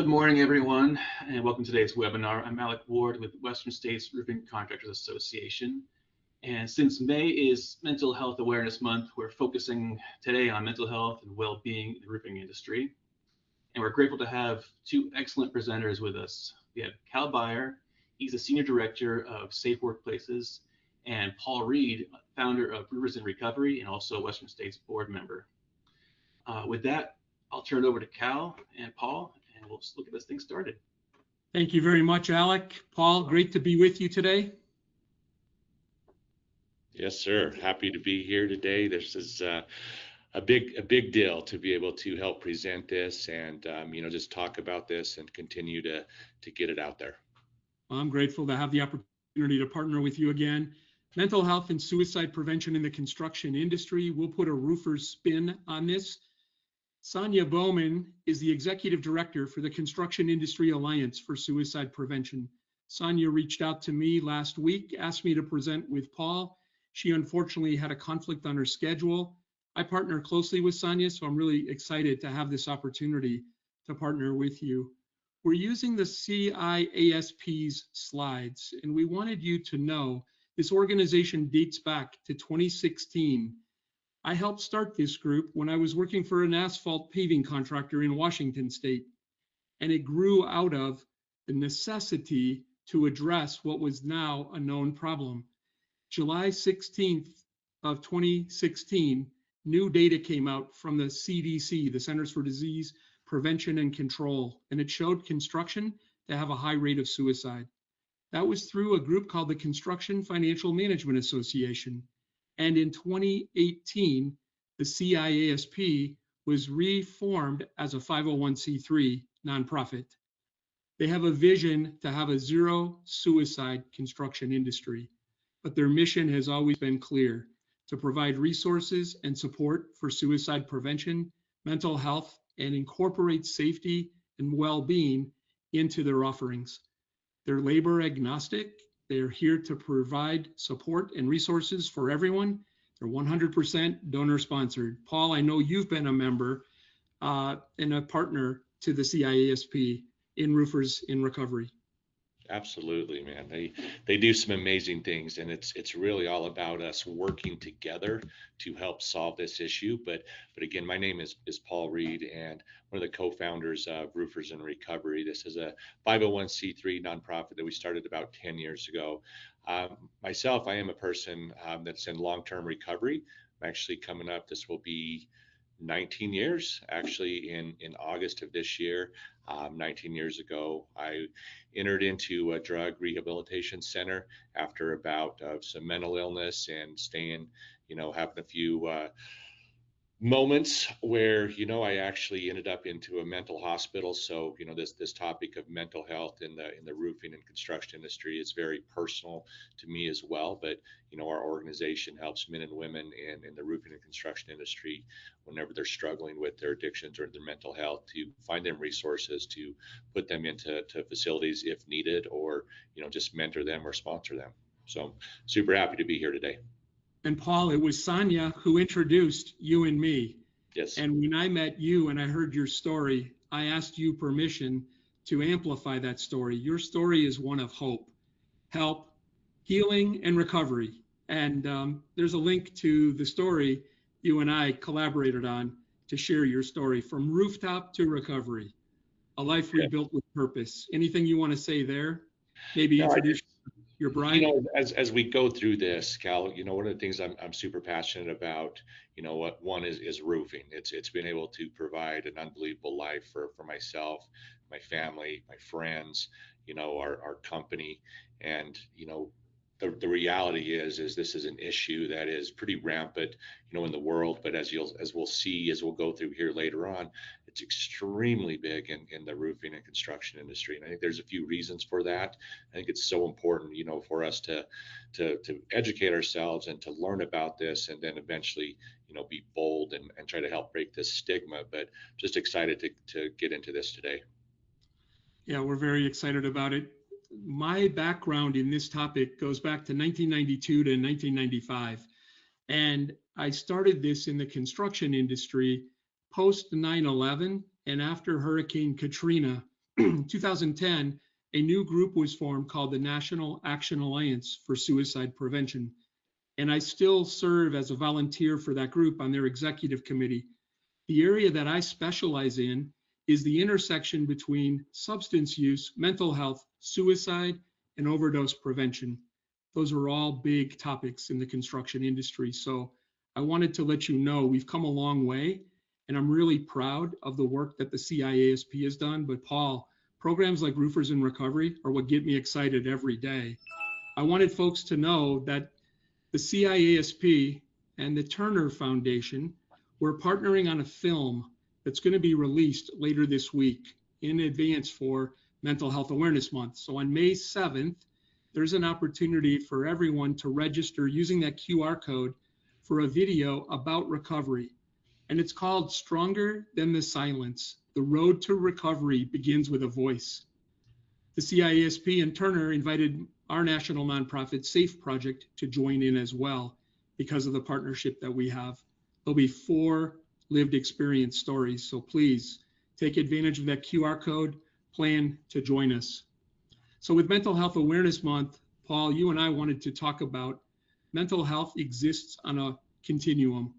Good morning, everyone, and welcome to today's webinar. I'm Alec Ward with Western States Roofing Contractors Association. And since May is Mental Health Awareness Month, we're focusing today on mental health and well-being in the roofing industry. And we're grateful to have two excellent presenters with us. We have Cal Beyer, he's the Senior Director of Safe Workplaces, and Paul Reed, founder of Roofers in Recovery and also a Western States board member. With that, I'll turn it over to Cal and Paul, and we'll just get this thing started. Thank you very much, Alec. Paul, great to be with you today. Yes, sir. Happy to be here today. This is a big deal to be able to help present this and just talk about this and continue to get it out there. Well, I'm grateful to have the opportunity to partner with you again. Mental health and suicide prevention in the construction industry. We'll put a roofer's spin on this. Sonia Bowman is the Executive Director for the Construction Industry Alliance for Suicide Prevention. Sonia reached out to me last week, asked me to present with Paul. She unfortunately had a conflict on her schedule. I partner closely with Sonia, so I'm really excited to have this opportunity to partner with you. We're using the CIASP's slides, and we wanted you to know this organization dates back to 2016. I helped start this group when I was working for an asphalt paving contractor in Washington State, and it grew out of the necessity to address what was now a known problem. July 16th of 2016, new data came out from the CDC, the Centers for Disease Prevention and Control, and it showed construction to have a high rate of suicide. That was through a group called the Construction Financial Management Association. And in 2018, the CIASP was reformed as a 501c3 nonprofit. They have a vision to have a zero suicide construction industry, but their mission has always been clear: to provide resources and support for suicide prevention, mental health, and incorporate safety and well-being into their offerings. They're labor agnostic. They're here to provide support and resources for everyone. They're 100% donor sponsored. Paul, I know you've been a member and a partner to the CIASP in Roofers in Recovery. Absolutely, man. They do some amazing things, and it's really all about us working together to help solve this issue. But again, my name is Paul Reed, and one of the co-founders of Roofers in Recovery. This is a 501c3 nonprofit that we started about 10 years ago. Myself, I am a person that's in long-term recovery. I'm actually coming up. This will be 19 years, actually, in August of this year. 19 years ago, I entered into a drug rehabilitation center after a bout of some mental illness and staying, having a few moments where, I actually ended up into a mental hospital. So, this topic of mental health in the roofing and construction industry is very personal to me as well. But, our organization helps men and women in the roofing and construction industry whenever they're struggling with their addictions or their mental health, to find them resources, to put them into facilities if needed, or, just mentor them or sponsor them. So super happy to be here today. And Paul, it was Sonia who introduced you and me. Yes. And when I met you and I heard your story, I asked you permission to amplify that story. Your story is one of hope, help, healing, and recovery. And there's a link to the story you and I collaborated on to share your story, from rooftop to recovery, a life rebuilt with purpose. Anything you want to say there? Maybe introduce your bride. As we go through this, Cal, one of the things I'm super passionate about, what one is roofing. It's been able to provide an unbelievable life for myself, my family, my friends, our company. And, the reality is this is an issue that is pretty rampant, in the world. But as we'll see, as we'll go through here later on, it's extremely big in the roofing and construction industry. And I think there's a few reasons for that. I think it's so important, for us to educate ourselves and to learn about this, and then eventually, be bold and try to help break this stigma. But just excited to get into this today. Yeah, we're very excited about it. My background in this topic goes back to 1992 to 1995. And I started this in the construction industry post 9/11 and after Hurricane Katrina 2010, a new group was formed called the National Action Alliance for Suicide Prevention. And I still serve as a volunteer for that group on their executive committee. The area that I specialize in is the intersection between substance use, mental health, suicide, and overdose prevention. Those are all big topics in the construction industry. So I wanted to let you know we've come a long way, and I'm really proud of the work that the CIASP has done. But Paul, programs like Roofers in Recovery are what get me excited every day. I wanted folks to know that the CIASP and the Turner Foundation, we're partnering on a film that's going to be released later this week in advance for Mental Health Awareness Month. So on May 7th, there's an opportunity for everyone to register using that QR code for a video about recovery. And it's called Stronger Than the Silence. The road to recovery begins with a voice. The CIASP and Turner invited our national nonprofit SAFE project to join in as well because of the partnership that we have. There'll be 4 lived experience stories. So please take advantage of that QR code, plan to join us. So with Mental Health Awareness Month, Paul, you and I wanted to talk about mental health exists on a continuum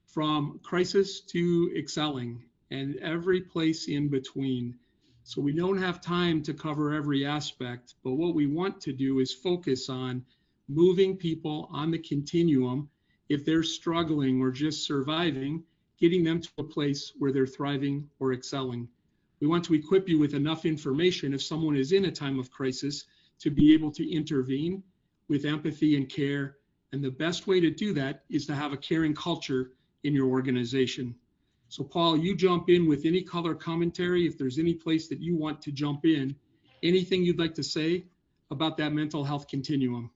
from crisis to excelling and every place in between. So we don't have time to cover every aspect, but what we want to do is focus on moving people on the continuum. If they're struggling or just surviving, getting them to a place where they're thriving or excelling. We want to equip you with enough information if someone is in a time of crisis to be able to intervene with empathy and care. And the best way to do that is to have a caring culture in your organization. So Paul, you jump in with any color commentary. If there's any place that you want to jump in, anything you'd like to say about that mental health continuum.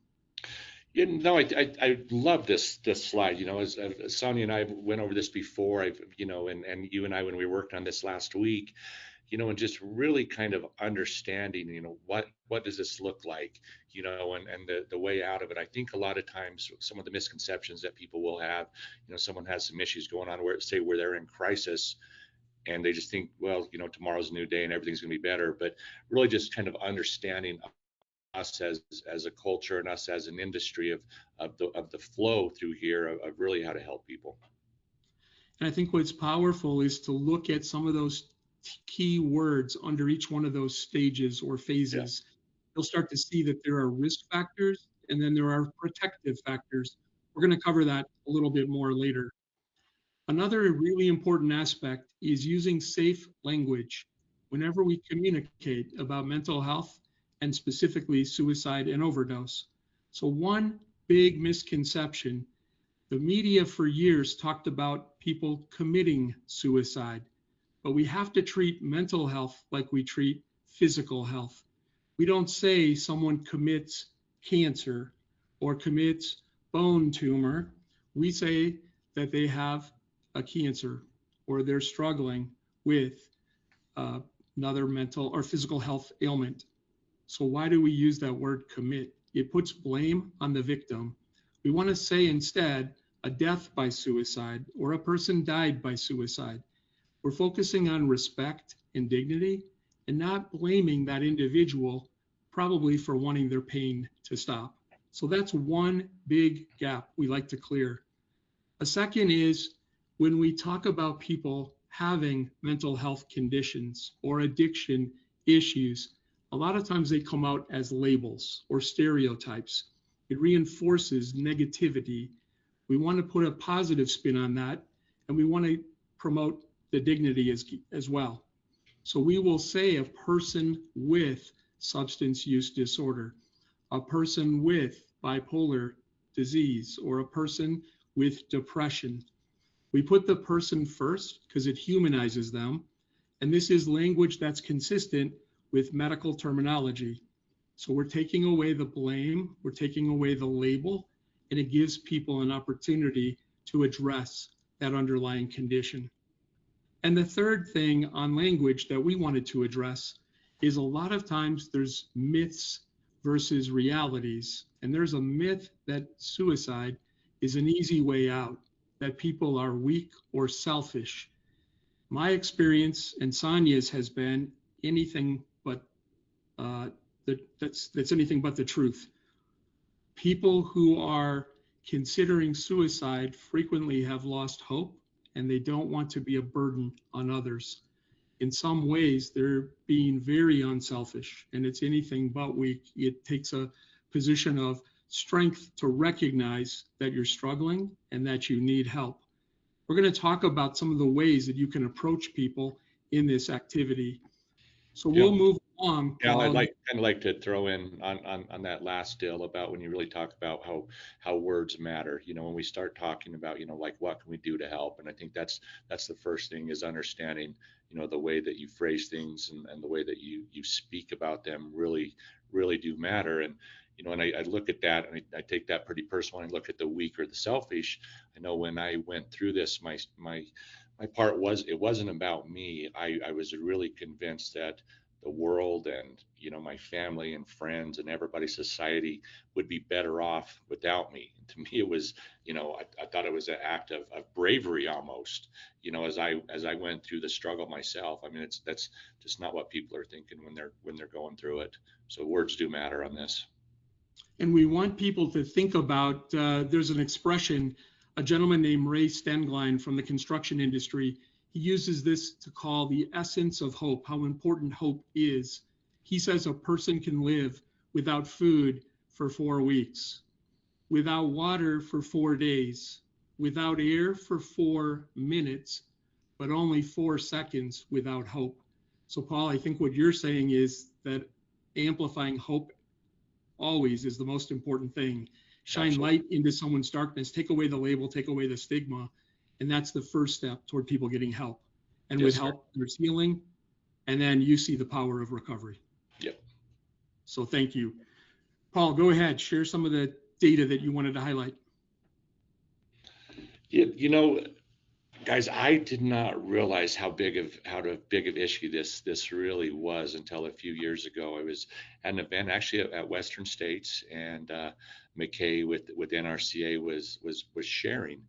You know, I love this slide. You know, as Sonia and I went over this before, and you and I when we worked on this last week, you know, and just really kind of understanding, you know, what does this look like, you know, and the way out of it. I think a lot of times some of the misconceptions that people will have, you know, someone has some issues going on where they're in crisis, and they just think, well, you know, tomorrow's a new day and everything's going to be better. But really just kind of understanding us as a culture and us as an industry of the flow through here of really how to help people. And I think what's powerful is to look at some of those key words under each one of those stages or phases. Yeah. You'll start to see that there are risk factors and then there are protective factors. We're going to cover that a little bit more later. Another really important aspect is using safe language whenever we communicate about mental health and specifically suicide and overdose. So one big misconception, the media for years talked about people committing suicide, but we have to treat mental health like we treat physical health. We don't say someone commits cancer or commits bone tumor. We say that they have a cancer or they're struggling with another mental or physical health ailment. So why do we use that word commit? It puts blame on the victim. We want to say instead a death by suicide or a person died by suicide. We're focusing on respect and dignity and not blaming that individual probably for wanting their pain to stop. So that's one big gap we like to clear. A second is when we talk about people having mental health conditions or addiction issues, a lot of times they come out as labels or stereotypes. It reinforces negativity. We want to put a positive spin on that, and we want to promote the dignity as well. So we will say a person with substance use disorder, a person with bipolar disease, or a person with depression. We put the person first because it humanizes them, and this is language that's consistent with medical terminology. So we're taking away the blame, we're taking away the label, and it gives people an opportunity to address that underlying condition. And the third thing on language that we wanted to address is a lot of times there's myths versus realities. And there's a myth that suicide is an easy way out, that people are weak or selfish. My experience and Sonia's has been anything but that's anything but the truth. People who are considering suicide frequently have lost hope, and they don't want to be a burden on others. In some ways, they're being very unselfish, and it's anything but weak. It takes a position of strength to recognize that you're struggling and that you need help. We're going to talk about some of the ways that you can approach people in this activity. So we'll move along. Yeah, I'd like to throw in on that last deal about when you really talk about how words matter. You know, when we start talking about, you know, like what can we do to help? And I think that's the first thing, is understanding, you know, the way that you phrase things and the way that you speak about them really do matter. And you know, and I look at that and I take that pretty personal. I look at the weak or the selfish. I know when I went through this, my part was, it wasn't about me. I was really convinced that the world and, you know, my family and friends and everybody, society would be better off without me. And to me, it was, you know, I thought it was an act of bravery almost, you know, as I went through the struggle myself. I mean, that's just not what people are thinking when they're going through it. So words do matter on this. And we want people to think about, there's an expression, a gentleman named Ray Stengline from the construction industry, he uses this to call the essence of hope, how important hope is. He says a person can live without food for 4 weeks, without water for 4 days, without air for 4 minutes, but only 4 seconds without hope. So Paul, I think what you're saying is that amplifying hope always is the most important thing. Shine Absolutely. light into someone's darkness, take away the label, take away the stigma. And that's the first step toward people getting help. And Yes, with sir. help, there's healing. And then you see the power of recovery. Yep. So thank you. Paul, go ahead, share some of the data that you wanted to highlight. You know, guys, I did not realize how big of issue this really was until a few years ago. I was at an event actually at Western States, and McKay with NRCA was sharing,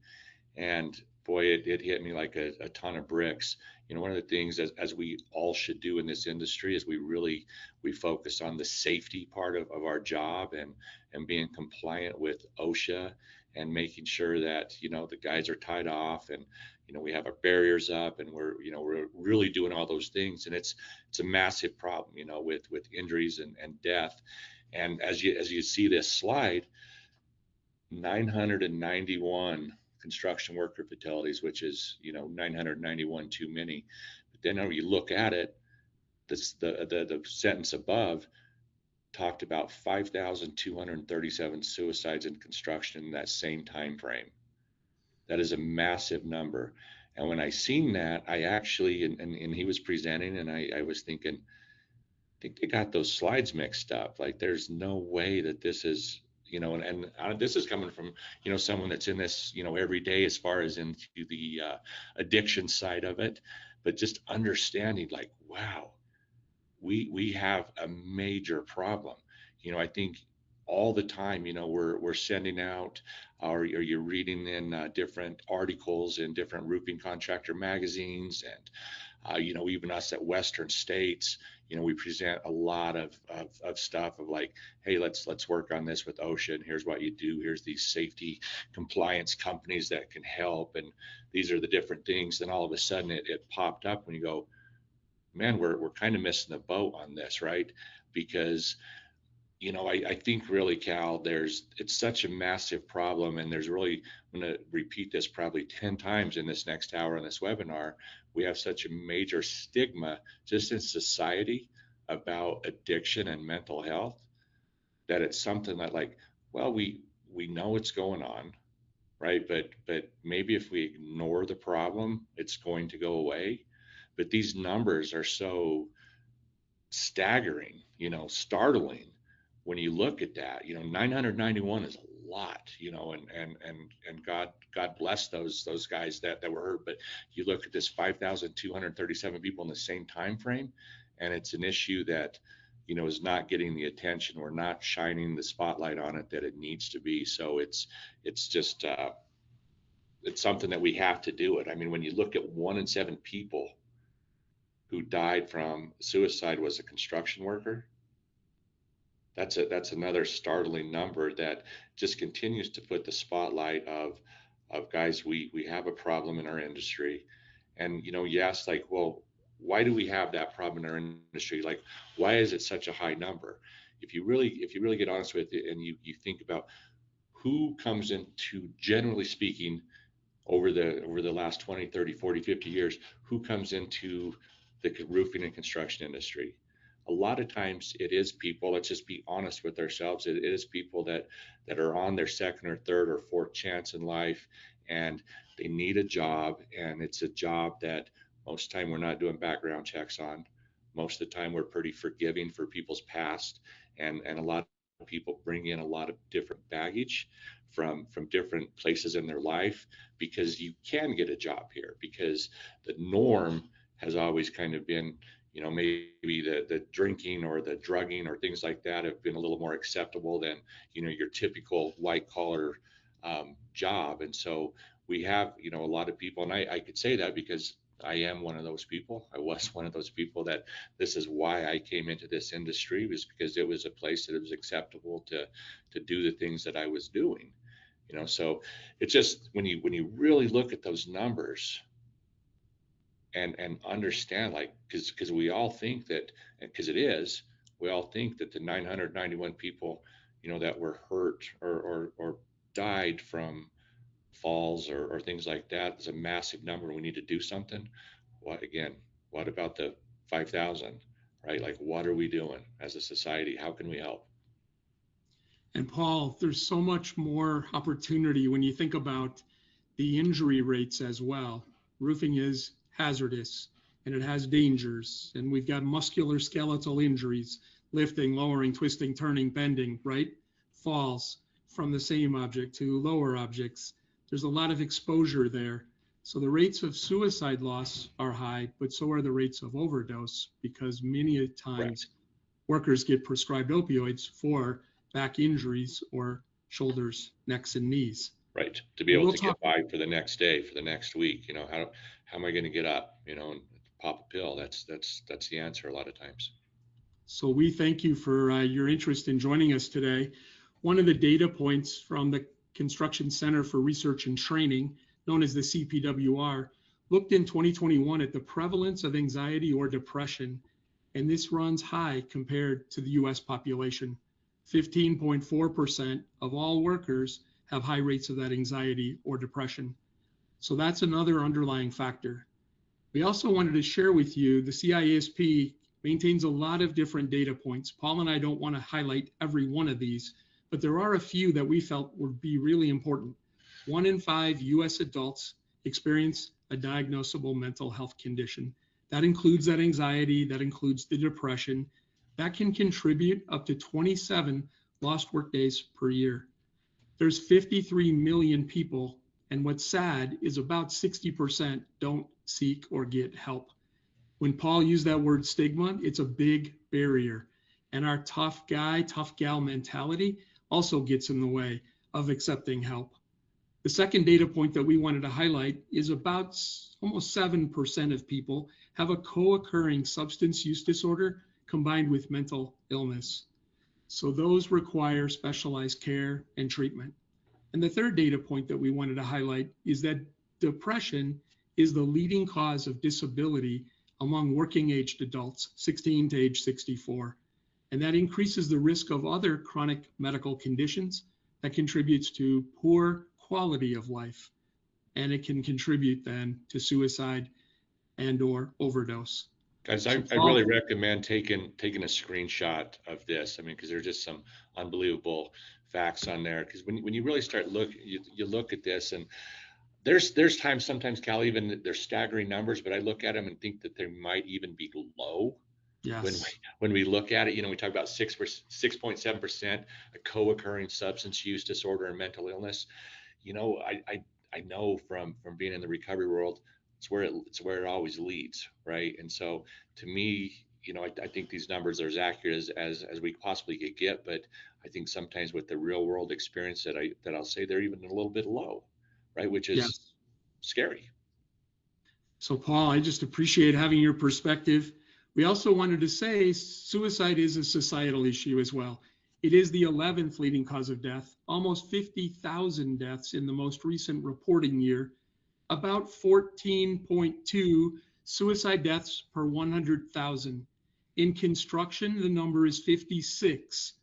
and boy, it hit me like a ton of bricks. You know, one of the things as we all should do in this industry is we focus on the safety part of our job and being compliant with OSHA and making sure that, you know, the guys are tied off and, you know, we have our barriers up and we're really doing all those things. And it's a massive problem, you know, with injuries and death. And as you see this slide, 991 construction worker fatalities, which is, you know, 991 too many. But then when you look at it, the sentence above talked about 5,237 suicides in construction in that same time frame. That is a massive number. And when I seen that, I actually, and he was presenting, and I was thinking, I think they got those slides mixed up. Like, there's no way that this is, you know, and this is coming from, you know, someone that's in this, you know, every day as far as into the addiction side of it, but just understanding like, wow, we have a major problem. You know, I think all the time, you know, we're sending out, or you're reading in different articles in different roofing contractor magazines, and you know, even us at Western States, you know, we present a lot of stuff of like, hey, let's work on this with OSHA, and here's what you do. Here's these safety compliance companies that can help, and these are the different things. Then all of a sudden, it popped up when you go, man, we're kind of missing the boat on this, right? Because, you know, I think really, Cal, it's such a massive problem, and there's really, I'm going to repeat this probably 10 times in this next hour on this webinar. We have such a major stigma just in society about addiction and mental health, that it's something that, like, well, we know it's going on, right? But maybe if we ignore the problem, it's going to go away. But these numbers are so staggering, you know, startling when you look at that. You know, 991 is a lot, you know, and God bless those guys that were hurt. But you look at this 5,237 people in the same time frame, and it's an issue that, you know, is not getting the attention. We're not shining the spotlight on it that it needs to be. So it's just it's something that we have to do it. I mean, when you look at 1 in 7 people who died from suicide was a construction worker. That's another startling number that just continues to put the spotlight of guys, we have a problem in our industry. And you ask, like, well, why do we have that problem in our industry? Like, why is it such a high number? If you really get honest with it, and you think about who comes into, generally speaking, over the last 20, 30, 40, 50 years, who comes into the roofing and construction industry. A lot of times it is people, let's just be honest with ourselves, it is people that are on their second or third or fourth chance in life, and they need a job, and it's a job that most of the time we're not doing background checks on. Most of the time we're pretty forgiving for people's past, and a lot of people bring in a lot of different baggage from different places in their life, because you can get a job here, because the norm has always kind of been, maybe the drinking or the drugging or things like that have been a little more acceptable than, your typical white collar job. And so we have, a lot of people, and I could say that because I am one of those people. I was one of those people that this is why I came into this industry, was because it was a place that it was acceptable to do the things that I was doing. So it's just when you really look at those numbers and understand, like, because we all think that, because we all think that the 991 people, that were hurt or died from falls or things like that is a massive number. We need to do something. What about the 5,000, right? Like, what are we doing as a society? How can we help? And Paul, there's so much more opportunity when you think about the injury rates as well. Roofing is hazardous and it has dangers, and we've got musculoskeletal injuries, lifting, lowering, twisting, turning, bending, right? Falls from the same object to lower objects. There's a lot of exposure there. So the rates of suicide loss are high, but so are the rates of overdose, because many times workers get prescribed opioids for back injuries or shoulders, necks, and knees. Right. To be able to get by for the next day, for the next week, how am I going to get up, and pop a pill? That's the answer a lot of times. So we thank you for your interest in joining us today. One of the data points from the Construction Center for Research and Training, known as the CPWR, looked in 2021 at the prevalence of anxiety or depression, and this runs high compared to the US population. 15.4% of all workers have high rates of that anxiety or depression. So that's another underlying factor. We also wanted to share with you, the CIASP maintains a lot of different data points. Paul and I don't want to highlight every one of these, but there are a few that we felt would be really important. 1 in 5 US adults experience a diagnosable mental health condition. That includes that anxiety, that includes the depression. That can contribute up to 27 lost work days per year. There's 53 million people, and what's sad is about 60% don't seek or get help. When Paul used that word stigma, it's a big barrier. And our tough guy, tough gal mentality also gets in the way of accepting help. The second data point that we wanted to highlight is about almost 7% of people have a co-occurring substance use disorder combined with mental illness. So those require specialized care and treatment. And the third data point that we wanted to highlight is that depression is the leading cause of disability among working aged adults, 16 to age 64. And that increases the risk of other chronic medical conditions that contributes to poor quality of life. And it can contribute then to suicide and or overdose. Guys, I really recommend taking a screenshot of this. I mean, because there's just some unbelievable facts on there. Because when you really start you look at this, and there's times sometimes, Cal, even they're staggering numbers, but I look at them and think that they might even be low. Yes. When we look at it, we talk about 6.7% a co-occurring substance use disorder and mental illness. I know from being in the recovery world, it's where it always leads, right? And so to me, I think these numbers are as accurate as we possibly could get, but I think sometimes with the real world experience that I'll say they're even a little bit low, right? Which is scary. So Paul, I just appreciate having your perspective. We also wanted to say suicide is a societal issue as well. It is the 11th leading cause of death, almost 50,000 deaths in the most recent reporting year, about 14.2 suicide deaths per 100,000. In construction, the number is 56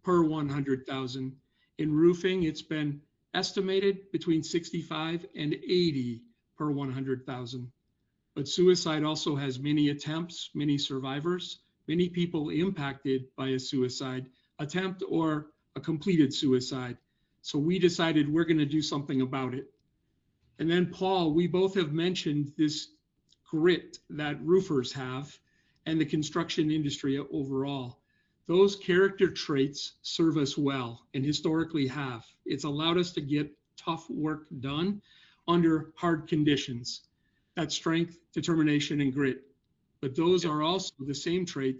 per 100,000. In roofing, it's been estimated between 65 and 80 per 100,000. But suicide also has many attempts, many survivors, many people impacted by a suicide attempt or a completed suicide. So we decided we're going to do something about it. And then Paul, we both have mentioned this grit that roofers have and the construction industry overall. Those character traits serve us well and historically have. It's allowed us to get tough work done under hard conditions. That's strength, determination, and grit. But those are also the same traits